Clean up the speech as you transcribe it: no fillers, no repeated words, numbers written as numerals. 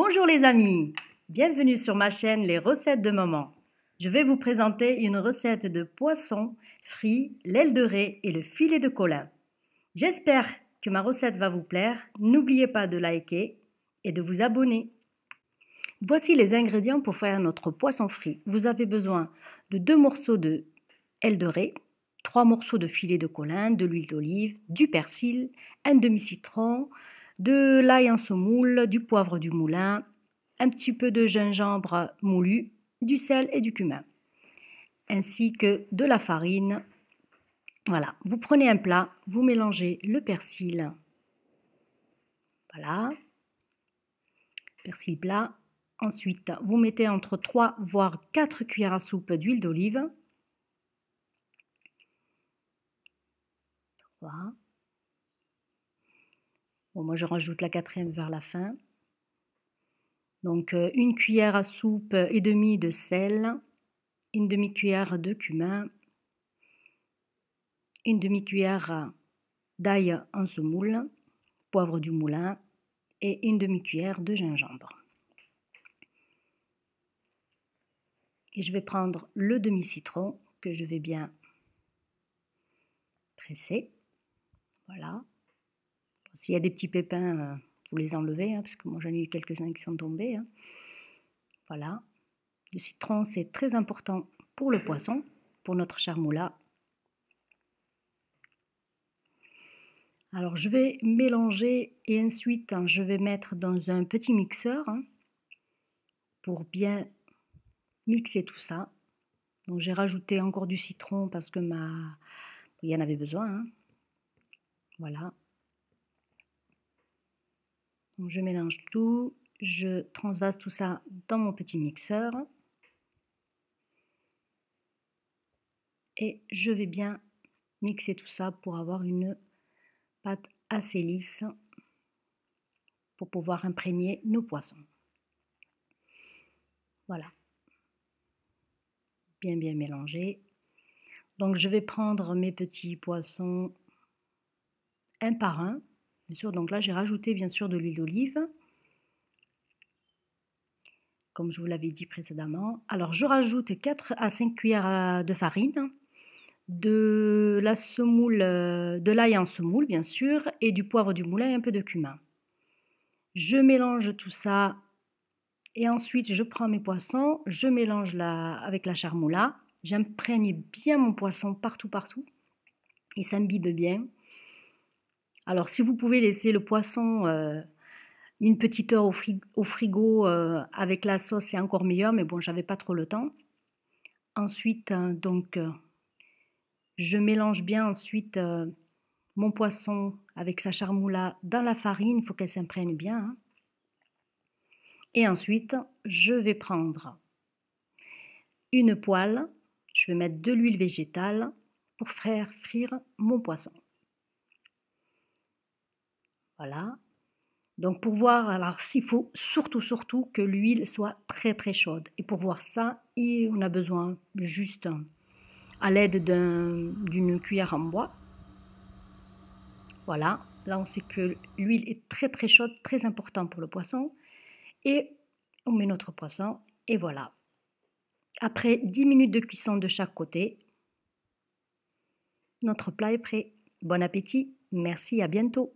Bonjour les amis, bienvenue sur ma chaîne Les recettes de maman. Je vais vous présenter une recette de poisson frit, l'aile de raie et le filet de colin. J'espère que ma recette va vous plaire. N'oubliez pas de liker et de vous abonner. Voici les ingrédients pour faire notre poisson frit. Vous avez besoin de 2 morceaux de aile de raie, 3 morceaux de filet de colin, de l'huile d'olive, du persil, un demi-citron, de l'ail en semoule, du poivre du moulin, un petit peu de gingembre moulu, du sel et du cumin, ainsi que de la farine. Voilà, vous prenez un plat, vous mélangez le persil, voilà, persil plat. Ensuite, vous mettez entre 3 voire 4 cuillères à soupe d'huile d'olive. 3. Bon, moi je rajoute la 4e vers la fin. Donc une cuillère à soupe et demie de sel, une demi-cuillère de cumin, une demi-cuillère d'ail en semoule, poivre du moulin et une demi-cuillère de gingembre. Et je vais prendre le demi-citron que je vais bien presser. Voilà. S'il y a des petits pépins, vous les enlevez, parce que moi j'en ai eu quelques-uns qui sont tombés. Voilà. Le citron, c'est très important pour le poisson, pour notre charmoula. Alors je vais mélanger et ensuite je vais mettre dans un petit mixeur pour bien mixer tout ça. Donc j'ai rajouté encore du citron parce que il y en avait besoin. Voilà. Donc je mélange tout, je transvase tout ça dans mon petit mixeur. Et je vais bien mixer tout ça pour avoir une pâte assez lisse pour pouvoir imprégner nos poissons. Voilà. Bien mélanger. Donc je vais prendre mes petits poissons un par un. Bien sûr, donc là j'ai rajouté bien sûr de l'huile d'olive, comme je vous l'avais dit précédemment. Alors je rajoute 4 à 5 cuillères de farine, de la semoule, de l'ail en semoule bien sûr, et du poivre du moulin et un peu de cumin. Je mélange tout ça et ensuite je prends mes poissons, je mélange avec la charmoula, j'imprègne bien mon poisson partout et ça imbibe bien. Alors si vous pouvez laisser le poisson une petite heure au frigo avec la sauce, c'est encore meilleur, mais bon, j'avais pas trop le temps. Ensuite, je mélange bien ensuite mon poisson avec sa charmoula dans la farine, il faut qu'elle s'imprègne bien. Et ensuite, je vais prendre une poêle, je vais mettre de l'huile végétale pour faire frire mon poisson. Voilà. Donc pour voir, alors s'il faut surtout que l'huile soit très chaude. Et pour voir ça, on a besoin juste à l'aide d'une cuillère en bois. Voilà, là on sait que l'huile est très chaude, très important pour le poisson. Et on met notre poisson et voilà. Après 10 minutes de cuisson de chaque côté, notre plat est prêt. Bon appétit, merci, à bientôt.